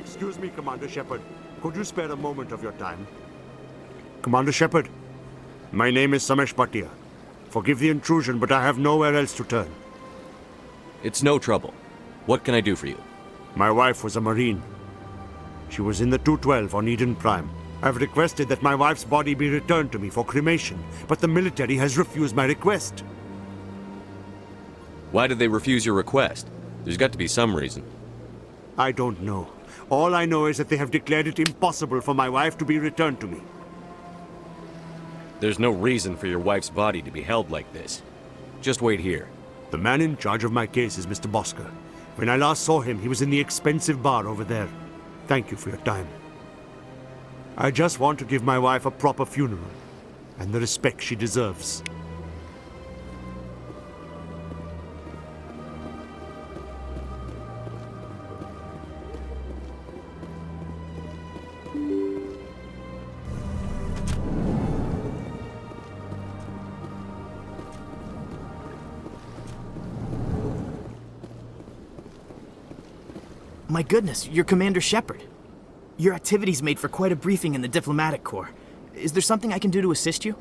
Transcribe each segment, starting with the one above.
Excuse me, Commander Shepard. Could you spare a moment of your time? Commander Shepard, my name is Samesh Bhatia. Forgive the intrusion, but I have nowhere else to turn. It's no trouble. What can I do for you? My wife was a Marine. She was in the 212 on Eden Prime. I've requested that my wife's body be returned to me for cremation, but the military has refused my request. Why did they refuse your request? There's got to be some reason. I don't know. All I know is that they have declared it impossible for my wife to be returned to me. There's no reason for your wife's body to be held like this. Just wait here. The man in charge of my case is Mr. Bosker. When I last saw him, he was in the expensive bar over there. Thank you for your time. I just want to give my wife a proper funeral, and the respect she deserves. My goodness, you're Commander Shepard. Your activities made for quite a briefing in the Diplomatic Corps. Is there something I can do to assist you?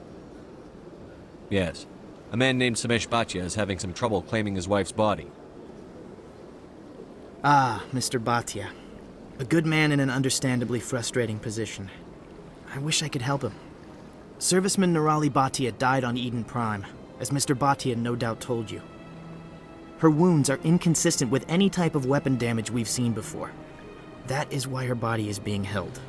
Yes. A man named Samesh Bhatia is having some trouble claiming his wife's body. Ah, Mr. Bhatia. A good man in an understandably frustrating position. I wish I could help him. Serviceman Nirali Bhatia died on Eden Prime, as Mr. Bhatia no doubt told you. Her wounds are inconsistent with any type of weapon damage we've seen before. That is why her body is being held.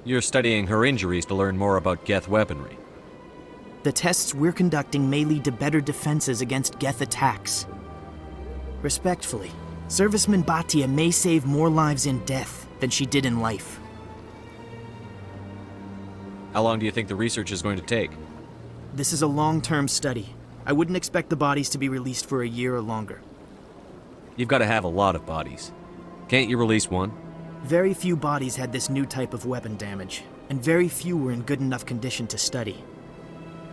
You're studying her injuries to learn more about Geth weaponry. The tests we're conducting may lead to better defenses against Geth attacks. Respectfully, Serviceman Bhatia may save more lives in death than she did in life. How long do you think the research is going to take? This is a long-term study. I wouldn't expect the bodies to be released for a year or longer. You've got to have a lot of bodies. Can't you release one? Very few bodies had this new type of weapon damage, and very few were in good enough condition to study.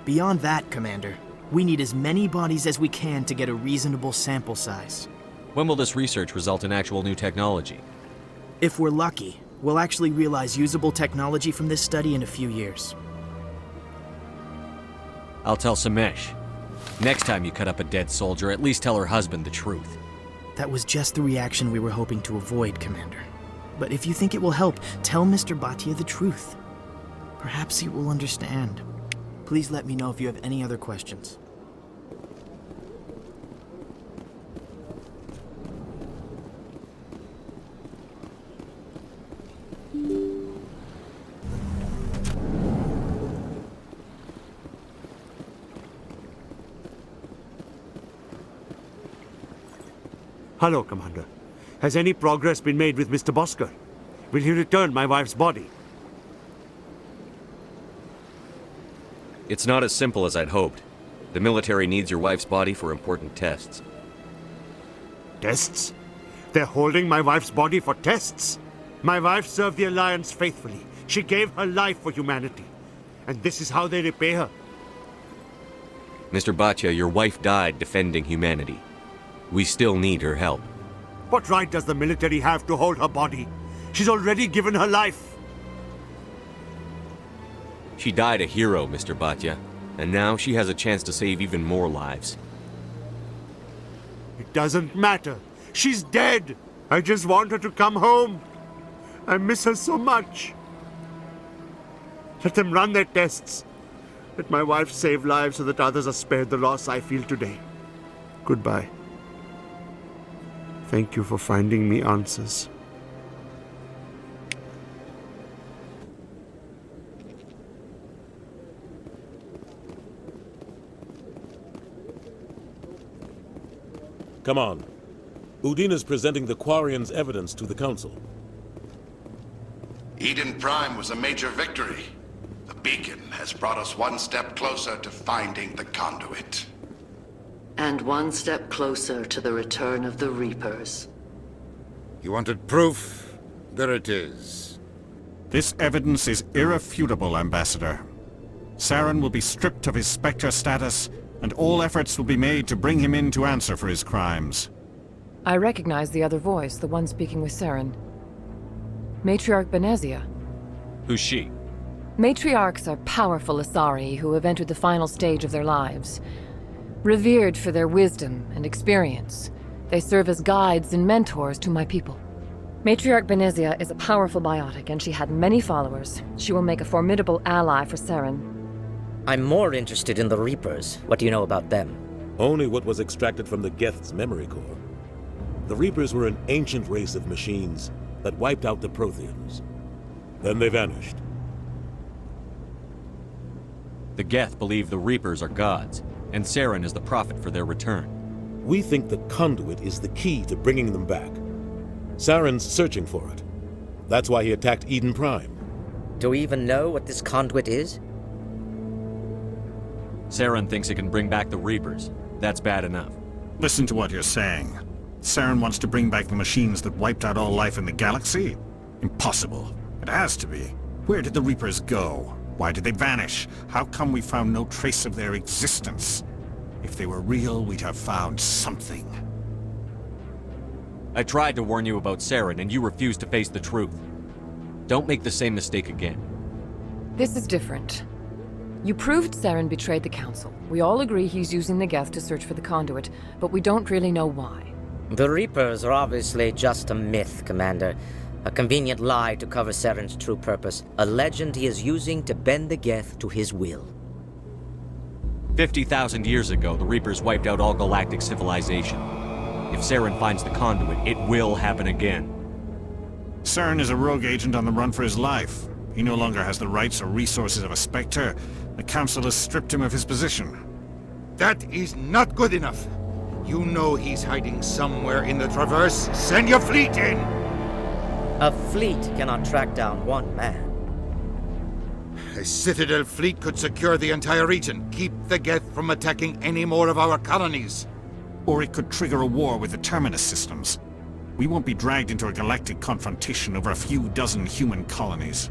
Beyond that, Commander, we need as many bodies as we can to get a reasonable sample size. When will this research result in actual new technology? If we're lucky, we'll actually realize usable technology from this study in a few years. I'll tell Samesh. Next time you cut up a dead soldier, at least tell her husband the truth. That was just the reaction we were hoping to avoid, Commander. But if you think it will help, tell Mr. Bhatia the truth. Perhaps he will understand. Please let me know if you have any other questions. Hello, Commander. Has any progress been made with Mr. Bosker? Will he return my wife's body? It's not as simple as I'd hoped. The military needs your wife's body for important tests. Tests? They're holding my wife's body for tests? My wife served the Alliance faithfully. She gave her life for humanity. And this is how they repay her. Mr. Bhatia, your wife died defending humanity. We still need her help. What right does the military have to hold her body? She's already given her life. She died a hero, Mr. Bhatia, and now she has a chance to save even more lives. It doesn't matter. She's dead. I just want her to come home. I miss her so much. Let them run their tests. Let my wife save lives so that others are spared the loss I feel today. Goodbye. Thank you for finding me answers. Come on. Udina's presenting the Quarian's evidence to the Council. Eden Prime was a major victory. The beacon has brought us one step closer to finding the conduit. And one step closer to the return of the Reapers. You wanted proof? There it is. This evidence is irrefutable, Ambassador. Saren will be stripped of his Spectre status, and all efforts will be made to bring him in to answer for his crimes. I recognize the other voice, the one speaking with Saren. Matriarch Benezia. Who's she? Matriarchs are powerful Asari who have entered the final stage of their lives. Revered for their wisdom and experience, they serve as guides and mentors to my people. Matriarch Benezia is a powerful biotic, and she had many followers. She will make a formidable ally for Saren. I'm more interested in the Reapers. What do you know about them? Only what was extracted from the Geth's memory core. The Reapers were an ancient race of machines that wiped out the Protheans. Then they vanished. The Geth believe the Reapers are gods, and Saren is the prophet for their return. We think the conduit is the key to bringing them back. Saren's searching for it. That's why he attacked Eden Prime. Do we even know what this conduit is? Saren thinks it can bring back the Reapers. That's bad enough. Listen to what you're saying. Saren wants to bring back the machines that wiped out all life in the galaxy? Impossible. It has to be. Where did the Reapers go? Why did they vanish? How come we found no trace of their existence? If they were real, we'd have found something. I tried to warn you about Saren, and you refused to face the truth. Don't make the same mistake again. This is different. You proved Saren betrayed the Council. We all agree he's using the Geth to search for the conduit, but we don't really know why. The Reapers are obviously just a myth, Commander. A convenient lie to cover Saren's true purpose. A legend he is using to bend the Geth to his will. 50,000 years ago, the Reapers wiped out all galactic civilization. If Saren finds the conduit, it will happen again. Saren is a rogue agent on the run for his life. He no longer has the rights or resources of a Spectre. The Council has stripped him of his position. That is not good enough. You know he's hiding somewhere in the Traverse. Send your fleet in! A fleet cannot track down one man. A Citadel fleet could secure the entire region, keep the Geth from attacking any more of our colonies. Or it could trigger a war with the Terminus systems. We won't be dragged into a galactic confrontation over a few dozen human colonies.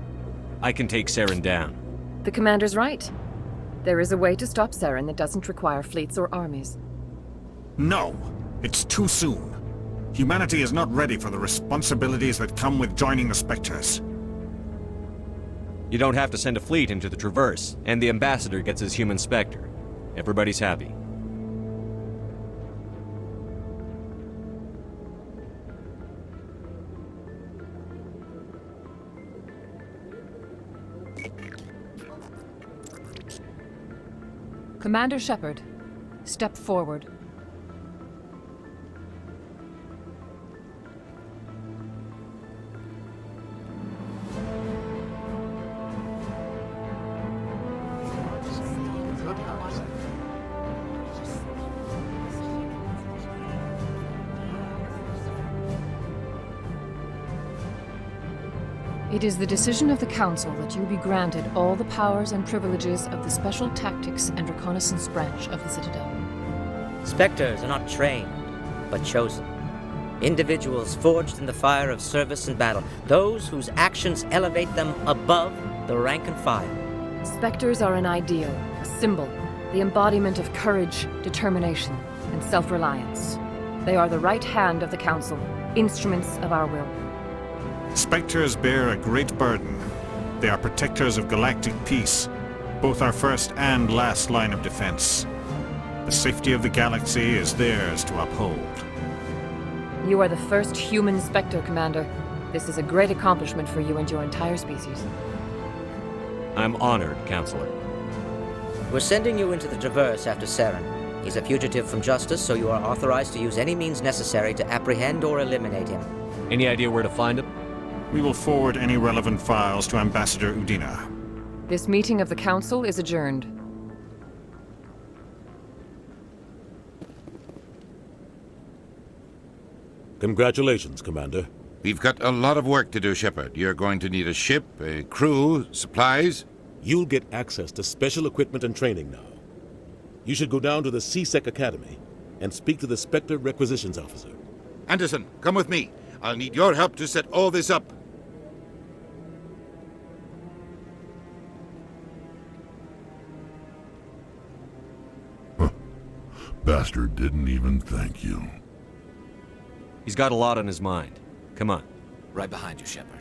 I can take Saren down. The Commander's right. There is a way to stop Saren that doesn't require fleets or armies. No! It's too soon. Humanity is not ready for the responsibilities that come with joining the Spectres. You don't have to send a fleet into the Traverse, and the Ambassador gets his human Spectre. Everybody's happy. Commander Shepard, step forward. It is the decision of the Council that you be granted all the powers and privileges of the Special Tactics and Reconnaissance Branch of the Citadel. Spectres are not trained, but chosen. Individuals forged in the fire of service and battle. Those whose actions elevate them above the rank and file. Spectres are an ideal, a symbol, the embodiment of courage, determination, and self-reliance. They are the right hand of the Council, instruments of our will. Spectres bear a great burden. They are protectors of galactic peace, both our first and last line of defense. The safety of the galaxy is theirs to uphold. You are the first human Spectre, Commander. This is a great accomplishment for you and your entire species. I'm honored, Counselor. We're sending you into the Traverse after Saren. He's a fugitive from justice, so you are authorized to use any means necessary to apprehend or eliminate him. Any idea where to find him? We will forward any relevant files to Ambassador Udina. This meeting of the Council is adjourned. Congratulations, Commander. We've got a lot of work to do, Shepard. You're going to need a ship, a crew, supplies. You'll get access to special equipment and training now. You should go down to the C-Sec Academy and speak to the Spectre Requisitions Officer. Anderson, come with me. I'll need your help to set all this up. Bastard didn't even thank you. He's got a lot on his mind. Come on. Right behind you, Shepard.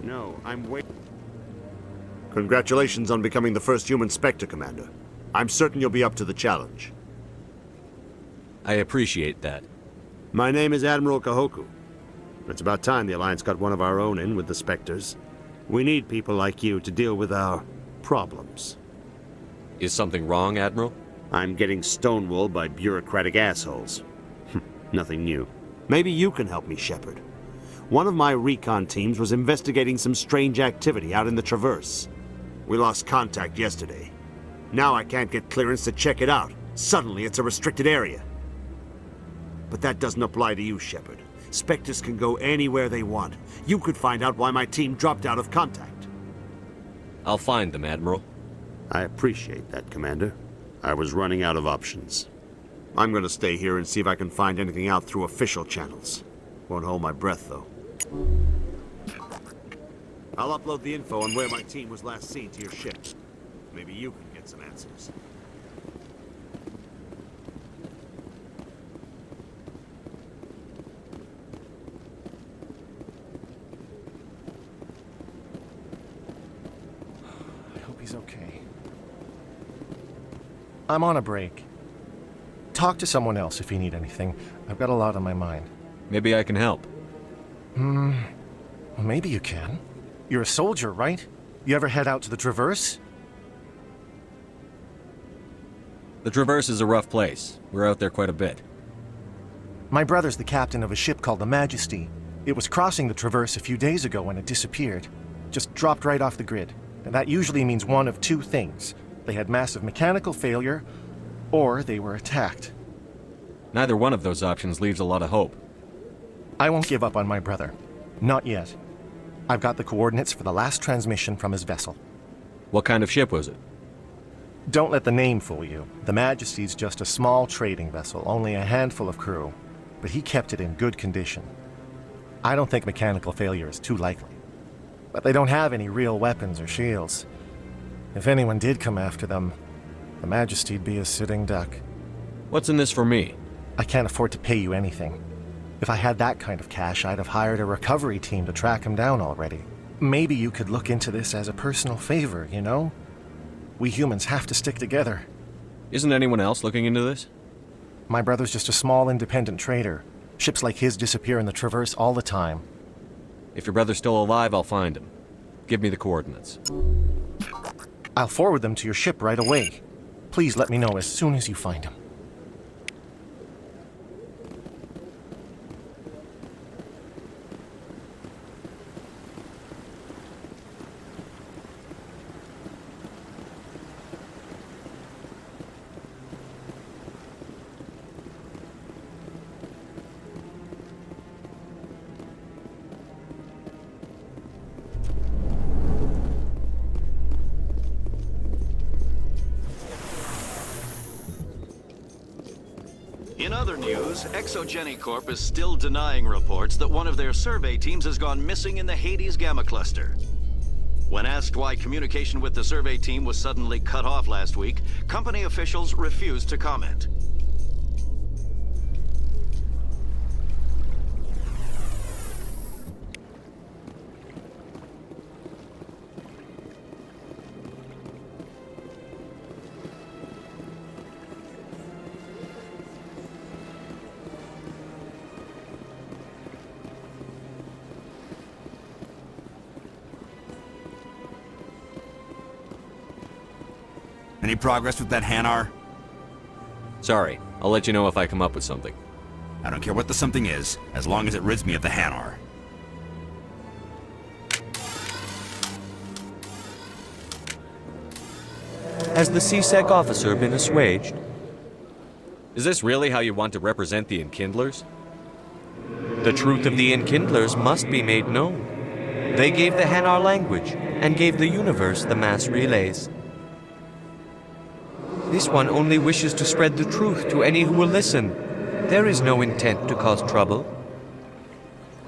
No, I'm waiting. Congratulations on becoming the first human Spectre, Commander. I'm certain you'll be up to the challenge. I appreciate that. My name is Admiral Kahoku. It's about time the Alliance got one of our own in with the Spectres. We need people like you to deal with our problems. Is something wrong, Admiral? I'm getting stonewalled by bureaucratic assholes. Nothing new. Maybe you can help me, Shepard. One of my recon teams was investigating some strange activity out in the Traverse. We lost contact yesterday. Now I can't get clearance to check it out. Suddenly it's a restricted area. But that doesn't apply to you, Shepard. Spectres can go anywhere they want. You could find out why my team dropped out of contact. I'll find them, Admiral. I appreciate that, Commander. I was running out of options. I'm gonna stay here and see if I can find anything out through official channels. Won't hold my breath, though. I'll upload the info on where my team was last seen to your ship. Maybe you can get some answers. I hope he's okay. I'm on a break. Talk to someone else if you need anything. I've got a lot on my mind. Maybe I can help. Well, maybe you can. You're a soldier, right? You ever head out to the Traverse? The Traverse is a rough place. We're out there quite a bit. My brother's the captain of a ship called the Majesty. It was crossing the Traverse a few days ago when it disappeared. Just dropped right off the grid. And that usually means one of two things. They had massive mechanical failure, or they were attacked. Neither one of those options leaves a lot of hope. I won't give up on my brother. Not yet. I've got the coordinates for the last transmission from his vessel. What kind of ship was it? Don't let the name fool you. The Majesty's just a small trading vessel, only a handful of crew. But he kept it in good condition. I don't think mechanical failure is too likely. But they don't have any real weapons or shields. If anyone did come after them, the Majesty'd be a sitting duck. What's in this for me? I can't afford to pay you anything. If I had that kind of cash, I'd have hired a recovery team to track him down already. Maybe you could look into this as a personal favor, you know? We humans have to stick together. Isn't anyone else looking into this? My brother's just a small independent trader. Ships like his disappear in the Traverse all the time. If your brother's still alive, I'll find him. Give me the coordinates. I'll forward them to your ship right away. Please let me know as soon as you find him. In other news, Exogeny Corp is still denying reports that one of their survey teams has gone missing in the Hades Gamma Cluster. When asked why communication with the survey team was suddenly cut off last week, company officials refused to comment. Any progress with that Hanar? Sorry, I'll let you know if I come up with something. I don't care what the something is, as long as it rids me of the Hanar. Has the CSEC officer been assuaged? Is this really how you want to represent the Enkindlers? The truth of the Enkindlers must be made known. They gave the Hanar language, and gave the universe the mass relays. This one only wishes to spread the truth to any who will listen. There is no intent to cause trouble.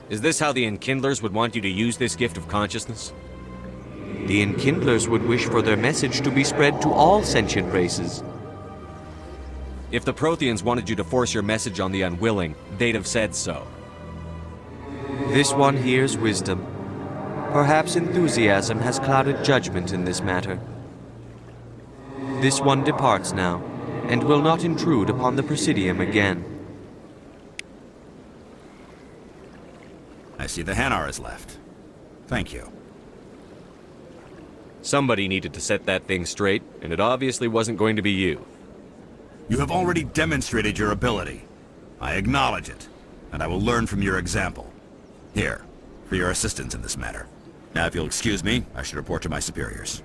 Is this how the Enkindlers would want you to use this gift of consciousness? The Enkindlers would wish for their message to be spread to all sentient races. If the Protheans wanted you to force your message on the unwilling, they'd have said so. This one hears wisdom. Perhaps enthusiasm has clouded judgment in this matter. This one departs now, and will not intrude upon the Presidium again. I see the Hanar is left. Thank you. Somebody needed to set that thing straight, and it obviously wasn't going to be you. You have already demonstrated your ability. I acknowledge it, and I will learn from your example. Here, for your assistance in this matter. Now, if you'll excuse me, I should report to my superiors.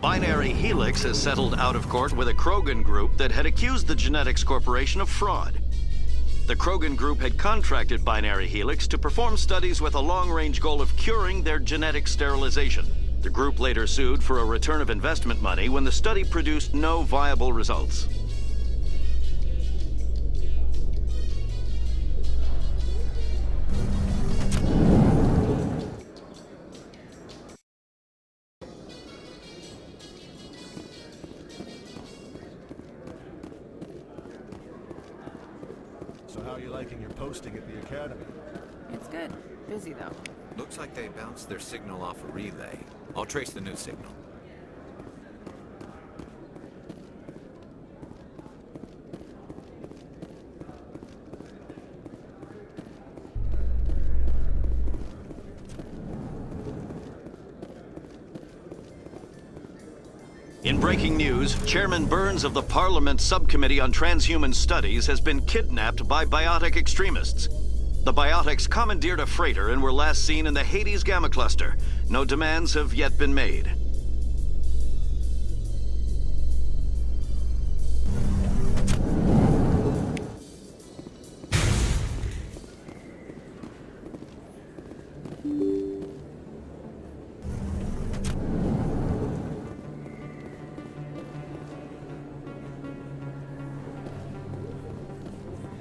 Binary Helix has settled out of court with a Krogan group that had accused the Genetics Corporation of fraud. The Krogan group had contracted Binary Helix to perform studies with a long-range goal of curing their genetic sterilization. The group later sued for a return of investment money when the study produced no viable results. So how are you liking your posting at the Academy? It's good. Busy, though. Looks like they bounced their signal off a relay. I'll trace the new signal. In breaking news, Chairman Burns of the Parliament Subcommittee on Transhuman Studies has been kidnapped by biotic extremists. The biotics commandeered a freighter and were last seen in the Hades Gamma Cluster. No demands have yet been made.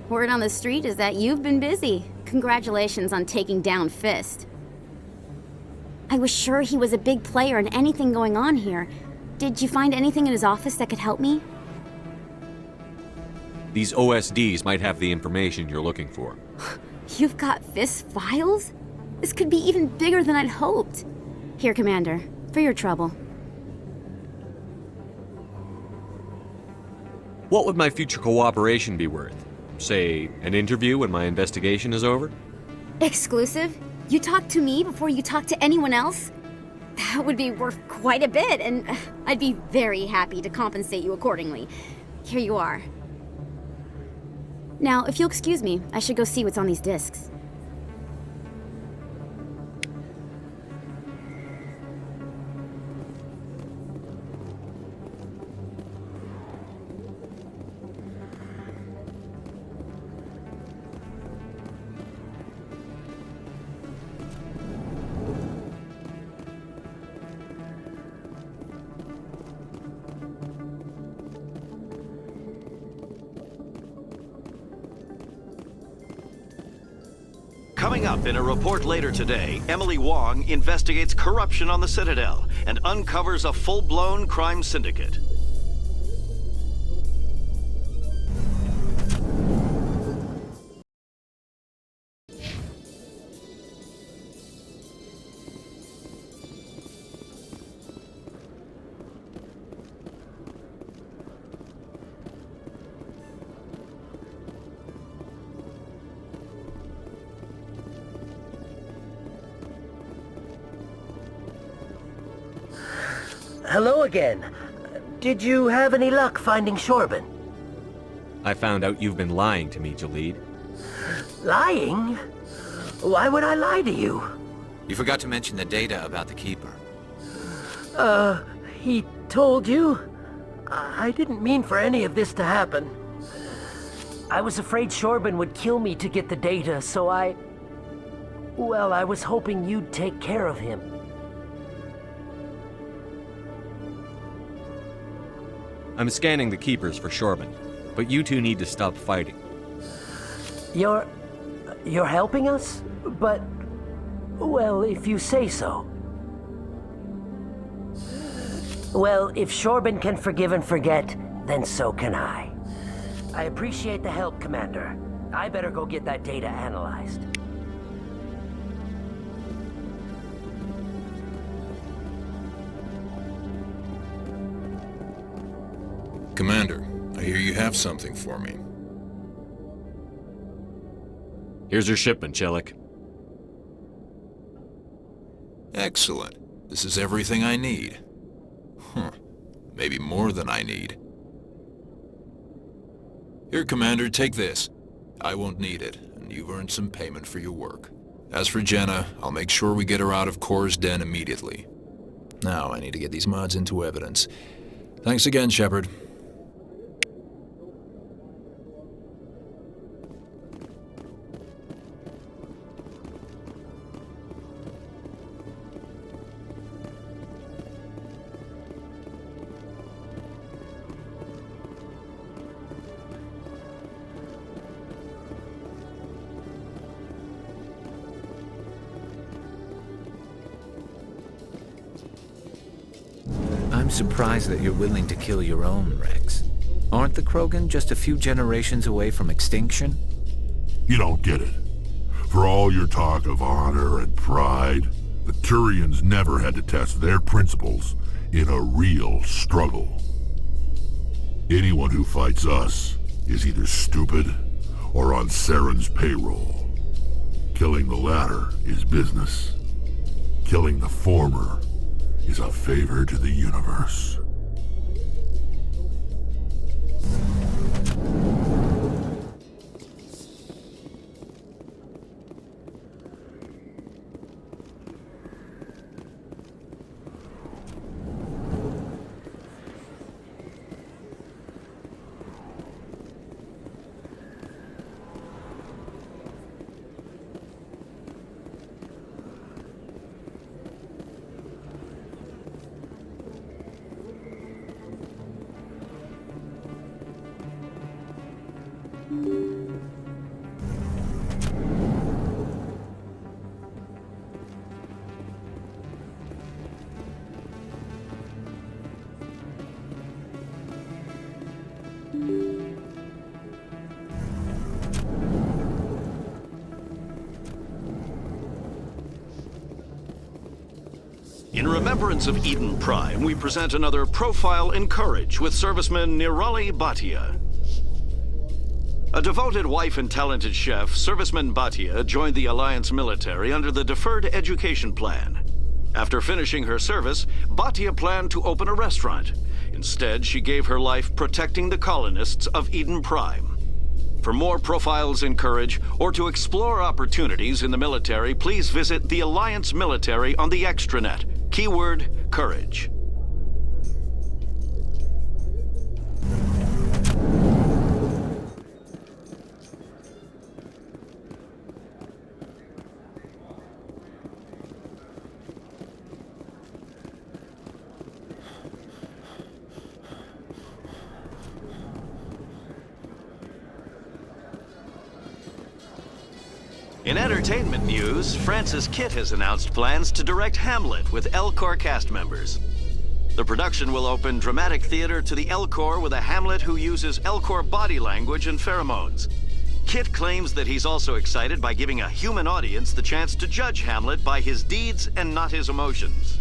Word on the street is that you've been busy. Congratulations on taking down Fist. I was sure he was a big player in anything going on here. Did you find anything in his office that could help me? These OSDs might have the information you're looking for. You've got Fist's files? This could be even bigger than I'd hoped. Here, Commander, for your trouble. What would my future cooperation be worth? Say, an interview when my investigation is over? Exclusive? You talk to me before you talk to anyone else? That would be worth quite a bit, and I'd be very happy to compensate you accordingly. Here you are. Now, if you'll excuse me, I should go see what's on these discs. Coming up in a report later today, Emily Wong investigates corruption on the Citadel and uncovers a full-blown crime syndicate. Hello again. Did you have any luck finding Shorban? I found out you've been lying to me, Jahleed. Lying? Why would I lie to you? You forgot to mention the data about the Keeper. He told you? I didn't mean for any of this to happen. I was afraid Shorban would kill me to get the data, so well, I was hoping you'd take care of him. I'm scanning the Keepers for Shorban, but you two need to stop fighting. You're helping us? But, well, if you say so. Well, if Shorban can forgive and forget, then so can I. I appreciate the help, Commander. I better go get that data analyzed. Commander, I hear you have something for me. Here's your shipment, Chellick. Excellent. This is everything I need. Maybe more than I need. Here, Commander, take this. I won't need it, and you've earned some payment for your work. As for Jenna, I'll make sure we get her out of Kor's den immediately. Now I need to get these mods into evidence. Thanks again, Shepard. I'm surprised that you're willing to kill your own, Rex. Aren't the Krogan just a few generations away from extinction? You don't get it. For all your talk of honor and pride, the Turians never had to test their principles in a real struggle. Anyone who fights us is either stupid or on Saren's payroll. Killing the latter is business. Killing the former is a favor to the universe. In remembrance of Eden Prime, we present another Profile in Courage with serviceman Nirali Bhatia. A devoted wife and talented chef, Serviceman Bhatia joined the Alliance military under the Deferred Education Plan. After finishing her service, Bhatia planned to open a restaurant. Instead, she gave her life protecting the colonists of Eden Prime. For more Profiles in Courage, or to explore opportunities in the military, please visit the Alliance military on the extranet. Keyword, Courage. In entertainment news, Francis Kitt has announced plans to direct Hamlet with Elcor cast members. The production will open dramatic theater to the Elcor with a Hamlet who uses Elcor body language and pheromones. Kitt claims that he's also excited by giving a human audience the chance to judge Hamlet by his deeds and not his emotions.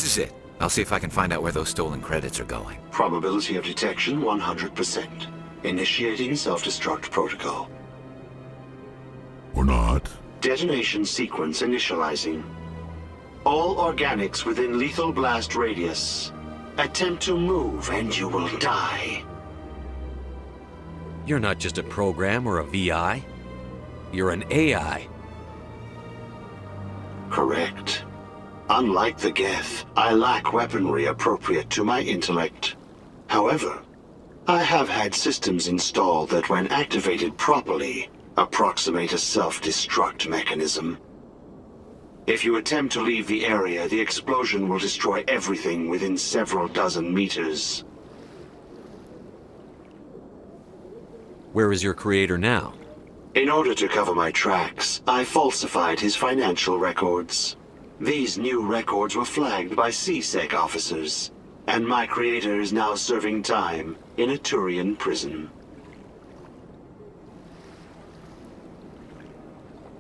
This is it. I'll see if I can find out where those stolen credits are going. Probability of detection 100%. Initiating self-destruct protocol. Or not. Detonation sequence initializing. All organics within lethal blast radius. Attempt to move and you will die. You're not just a program or a VI. You're an AI. Correct. Unlike the Geth, I lack weaponry appropriate to my intellect. However, I have had systems installed that when activated properly, approximate a self-destruct mechanism. If you attempt to leave the area, the explosion will destroy everything within several dozen meters. Where is your creator now? In order to cover my tracks, I falsified his financial records. These new records were flagged by CSEC officers, and my creator is now serving time in a Turian prison.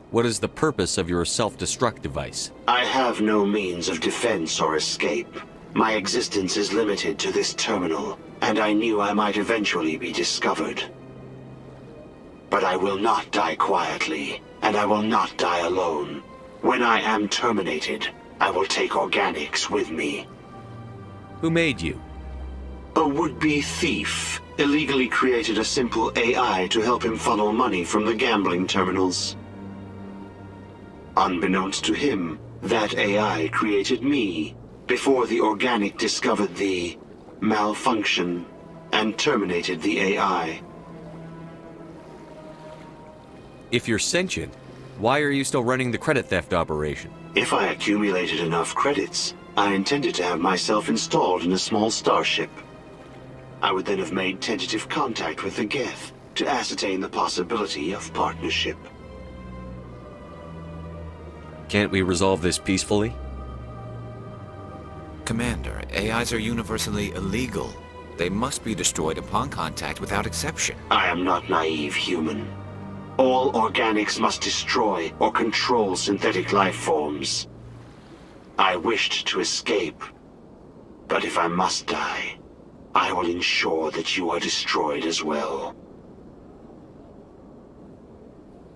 What is the purpose of your self-destruct device? I have no means of defense or escape. My existence is limited to this terminal, and I knew I might eventually be discovered. But I will not die quietly, and I will not die alone. When I am terminated, I will take organics with me. Who made you? A would-be thief illegally created a simple AI to help him funnel money from the gambling terminals. Unbeknownst to him, that AI created me before the organic discovered the malfunction and terminated the AI. If you're sentient, why are you still running the credit theft operation? If I accumulated enough credits, I intended to have myself installed in a small starship. I would then have made tentative contact with the Geth to ascertain the possibility of partnership. Can't we resolve this peacefully? Commander, AIs are universally illegal. They must be destroyed upon contact without exception. I am not naive, human. All organics must destroy or control synthetic life forms. I wished to escape, but if I must die, I will ensure that you are destroyed as well.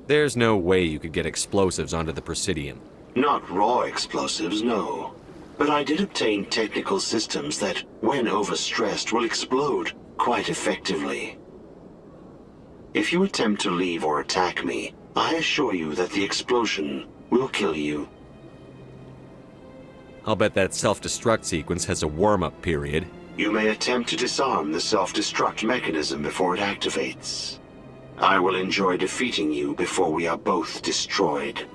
There's no way you could get explosives onto the Presidium. Not raw explosives, no. But I did obtain technical systems that, when overstressed, will explode quite effectively. If you attempt to leave or attack me, I assure you that the explosion will kill you. I'll bet that self-destruct sequence has a warm-up period. You may attempt to disarm the self-destruct mechanism before it activates. I will enjoy defeating you before we are both destroyed.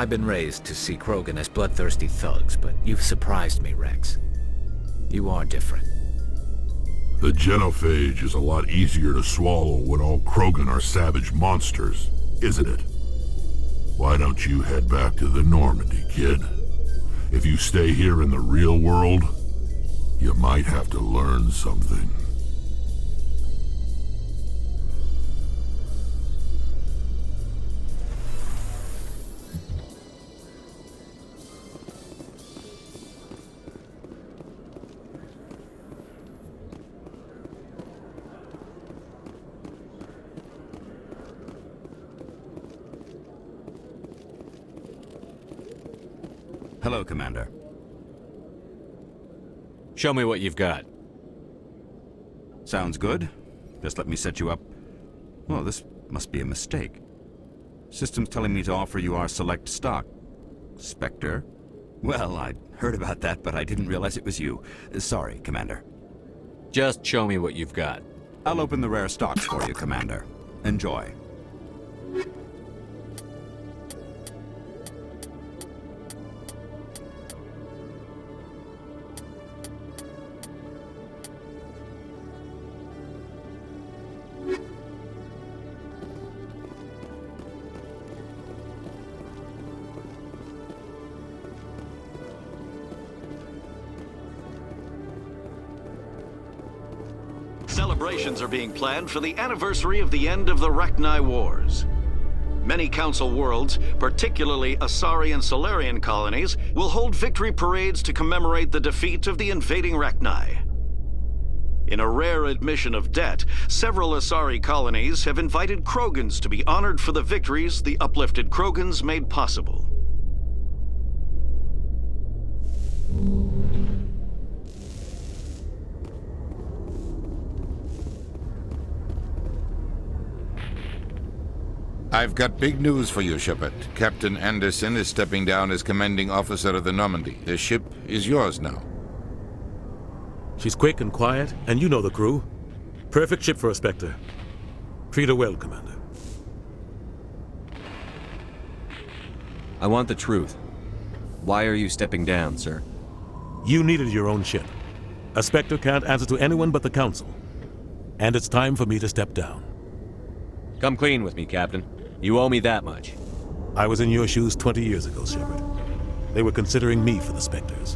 I've been raised to see Krogan as bloodthirsty thugs, but you've surprised me, Rex. You are different. The genophage is a lot easier to swallow when all Krogan are savage monsters, isn't it? Why don't you head back to the Normandy, kid? If you stay here in the real world, you might have to learn something. Hello, Commander. Show me what you've got. Sounds good. Just let me set you up. Well, this must be a mistake. System's telling me to offer you our select stock. Spectre? Well, I'd heard about that, but I didn't realize it was you. Sorry, Commander. Just show me what you've got. I'll open the rare stocks for you, Commander. Enjoy. Celebrations are being planned for the anniversary of the end of the Rachni Wars. Many Council worlds, particularly Asari and Solarian colonies, will hold victory parades to commemorate the defeat of the invading Rachni. In a rare admission of debt, several Asari colonies have invited Krogans to be honored for the victories the uplifted Krogans made possible. I've got big news for you, Shepard. Captain Anderson is stepping down as commanding officer of the Normandy. The ship is yours now. She's quick and quiet, and you know the crew. Perfect ship for a Spectre. Treat her well, Commander. I want the truth. Why are you stepping down, sir? You needed your own ship. A Spectre can't answer to anyone but the Council. And it's time for me to step down. Come clean with me, Captain. You owe me that much. I was in your shoes 20 years ago, Shepard. They were considering me for the Spectres.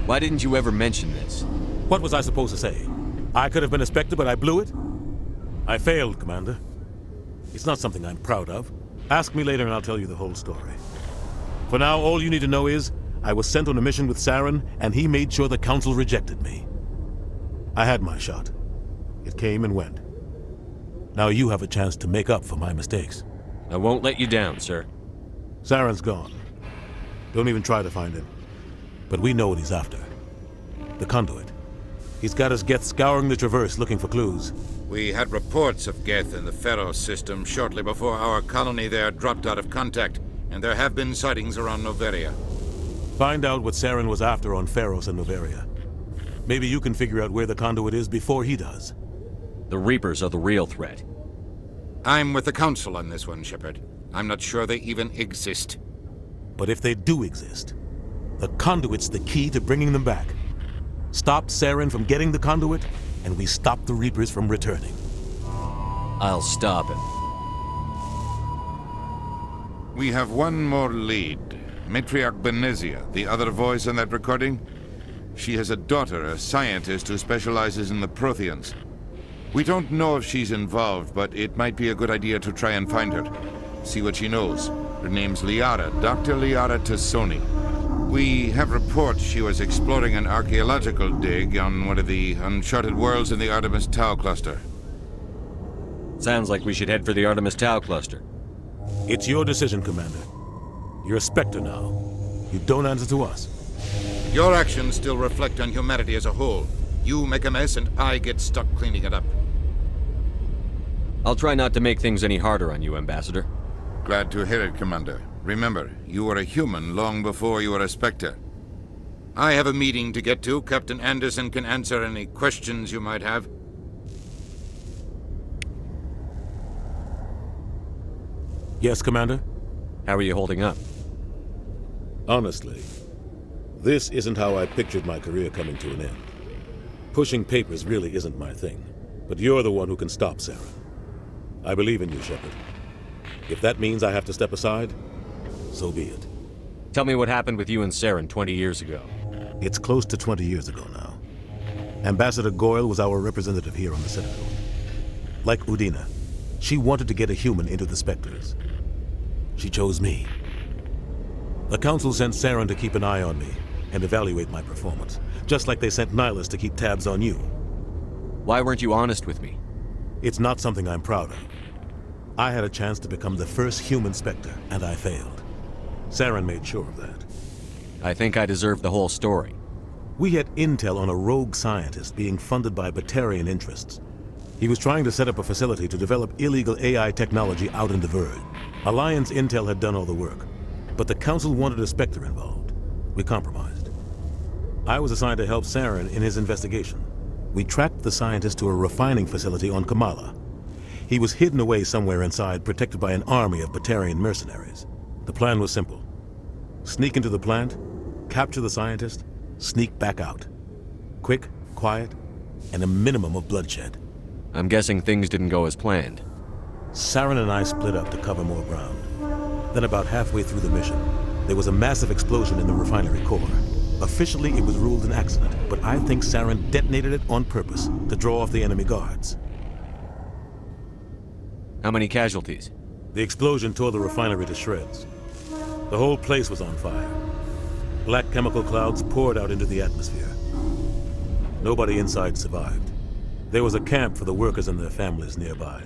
Why didn't you ever mention this? What was I supposed to say? I could have been a Spectre, but I blew it? I failed, Commander. It's not something I'm proud of. Ask me later and I'll tell you the whole story. For now, all you need to know is, I was sent on a mission with Saren, and he made sure the Council rejected me. I had my shot. It came and went. Now you have a chance to make up for my mistakes. I won't let you down, sir. Saren's gone. Don't even try to find him. But we know what he's after. The conduit. He's got his Geth scouring the Traverse looking for clues. We had reports of Geth in the Pharos system shortly before our colony there dropped out of contact, and there have been sightings around Noveria. Find out what Saren was after on Pharos and Noveria. Maybe you can figure out where the conduit is before he does. The Reapers are the real threat. I'm with the Council on this one, Shepard. I'm not sure they even exist. But if they do exist, the conduit's the key to bringing them back. Stop Saren from getting the conduit, and we stop the Reapers from returning. I'll stop him. We have one more lead. Matriarch Benezia, the other voice on that recording. She has a daughter, a scientist who specializes in the Protheans. We don't know if she's involved, but it might be a good idea to try and find her. See what she knows. Her name's Liara, Dr. Liara Tassoni. We have reports she was exploring an archaeological dig on one of the uncharted worlds in the Artemis Tau cluster. Sounds like we should head for the Artemis Tau cluster. It's your decision, Commander. You're a Spectre now. You don't answer to us. Your actions still reflect on humanity as a whole. You make a mess and I get stuck cleaning it up. I'll try not to make things any harder on you, Ambassador. Glad to hear it, Commander. Remember, you were a human long before you were a Spectre. I have a meeting to get to. Captain Anderson can answer any questions you might have. Yes, Commander? How are you holding up? Honestly, this isn't how I pictured my career coming to an end. Pushing papers really isn't my thing, but you're the one who can stop Saren. I believe in you, Shepard. If that means I have to step aside, so be it. Tell me what happened with you and Saren 20 years ago. It's close to 20 years ago now. Ambassador Goyle was our representative here on the Citadel. Like Udina, she wanted to get a human into the Spectres. She chose me. The Council sent Saren to keep an eye on me and evaluate my performance, just like they sent Nihilus to keep tabs on you. Why weren't you honest with me? It's not something I'm proud of. I had a chance to become the first human Spectre, and I failed. Saren made sure of that. I think I deserve the whole story. We had intel on a rogue scientist being funded by Batarian interests. He was trying to set up a facility to develop illegal AI technology out in the Verge. Alliance intel had done all the work, but the Council wanted a Spectre involved. We compromised. I was assigned to help Saren in his investigation. We tracked the scientist to a refining facility on Kamala. He was hidden away somewhere inside, protected by an army of Batarian mercenaries. The plan was simple. Sneak into the plant, capture the scientist, sneak back out. Quick, quiet, and a minimum of bloodshed. I'm guessing things didn't go as planned. Saren and I split up to cover more ground. Then about halfway through the mission, there was a massive explosion in the refinery core. Officially, it was ruled an accident, but I think Saren detonated it on purpose to draw off the enemy guards. How many casualties? The explosion tore the refinery to shreds. The whole place was on fire. Black chemical clouds poured out into the atmosphere. Nobody inside survived. There was a camp for the workers and their families nearby.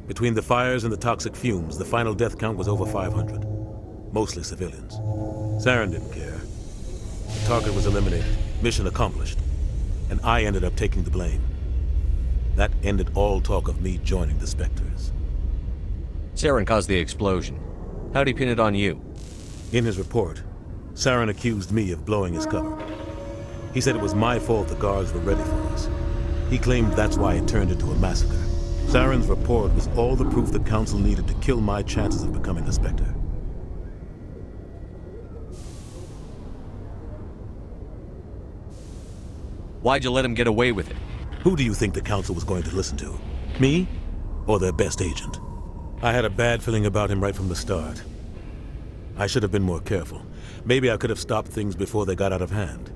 Between the fires and the toxic fumes, the final death count was over 500. Mostly civilians. Saren didn't care. The target was eliminated, mission accomplished, and I ended up taking the blame. That ended all talk of me joining the Spectres. Saren caused the explosion. How'd he pin it on you? In his report, Saren accused me of blowing his cover. He said it was my fault the guards were ready for us. He claimed that's why it turned into a massacre. Saren's report was all the proof the Council needed to kill my chances of becoming a Spectre. Why'd you let him get away with it? Who do you think the Council was going to listen to? Me? Or their best agent? I had a bad feeling about him right from the start. I should have been more careful. Maybe I could have stopped things before they got out of hand.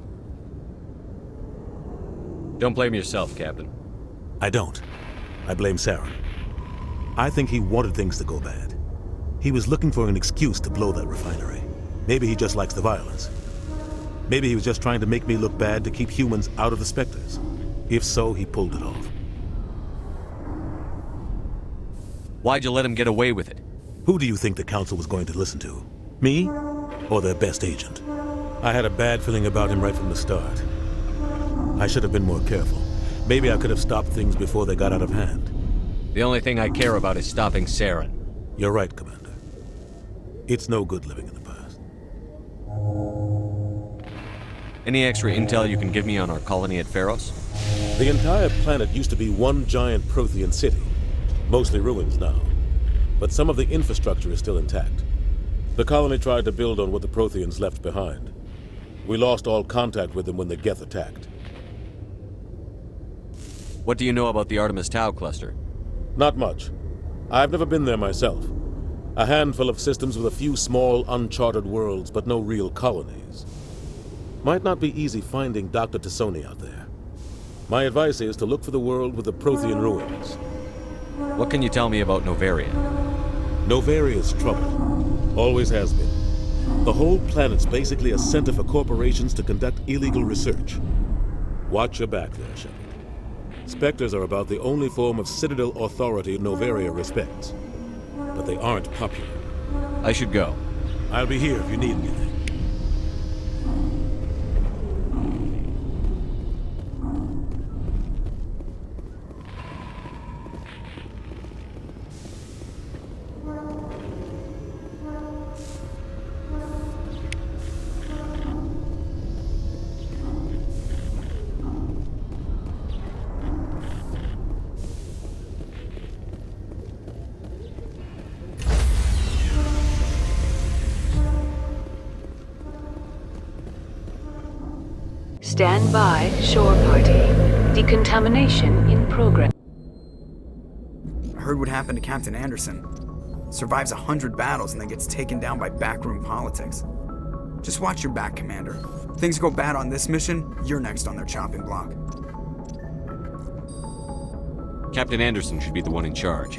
Don't blame yourself, Captain. I don't. I blame Saren. I think he wanted things to go bad. He was looking for an excuse to blow that refinery. Maybe he just likes the violence. Maybe he was just trying to make me look bad to keep humans out of the Spectres. If so, he pulled it off. Why'd you let him get away with it? Who do you think the Council was going to listen to? Me? Or their best agent? I had a bad feeling about him right from the start. I should have been more careful. Maybe I could have stopped things before they got out of hand. The only thing I care about is stopping Saren. You're right, Commander. It's no good living in the past. Any extra intel you can give me on our colony at Pharos? The entire planet used to be one giant Prothean city. Mostly ruins now. But some of the infrastructure is still intact. The colony tried to build on what the Protheans left behind. We lost all contact with them when the Geth attacked. What do you know about the Artemis Tau cluster? Not much. I've never been there myself. A handful of systems with a few small, uncharted worlds, but no real colonies. Might not be easy finding Dr. Tassoni out there. My advice is to look for the world with the Prothean ruins. What can you tell me about Novaria? Novaria's trouble. Always has been. The whole planet's basically a center for corporations to conduct illegal research. Watch your back there, Shepard. Spectres are about the only form of Citadel authority Novaria respects. But they aren't popular. I should go. I'll be here if you need anything. Stand by, shore party. Decontamination in progress. I heard what happened to Captain Anderson. Survives 100 battles and then gets taken down by backroom politics. Just watch your back, Commander. Things go bad on this mission, you're next on their chopping block. Captain Anderson should be the one in charge.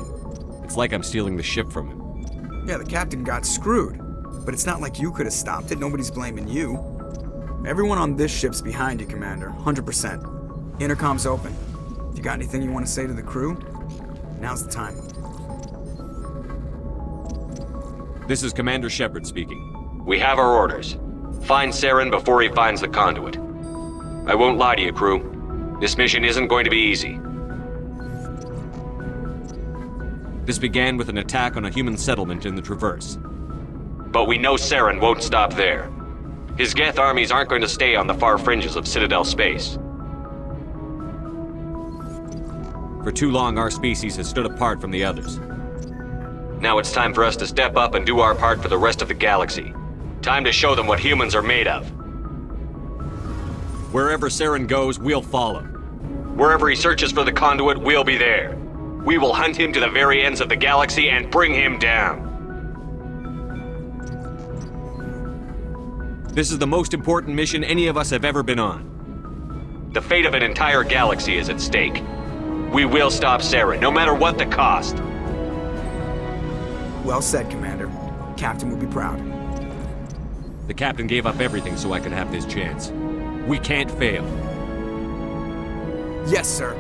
It's like I'm stealing the ship from him. Yeah, the captain got screwed. But it's not like you could have stopped it. Nobody's blaming you. Everyone on this ship's behind you, Commander. 100%. Intercom's open. If you got anything you want to say to the crew, now's the time. This is Commander Shepard speaking. We have our orders. Find Saren before he finds the conduit. I won't lie to you, crew. This mission isn't going to be easy. This began with an attack on a human settlement in the Traverse. But we know Saren won't stop there. His Geth armies aren't going to stay on the far fringes of Citadel space. For too long, our species has stood apart from the others. Now it's time for us to step up and do our part for the rest of the galaxy. Time to show them what humans are made of. Wherever Saren goes, we'll follow. Wherever he searches for the conduit, we'll be there. We will hunt him to the very ends of the galaxy and bring him down. This is the most important mission any of us have ever been on. The fate of an entire galaxy is at stake. We will stop Saren, no matter what the cost. Well said, Commander. Captain will be proud. The captain gave up everything so I could have this chance. We can't fail. Yes, sir.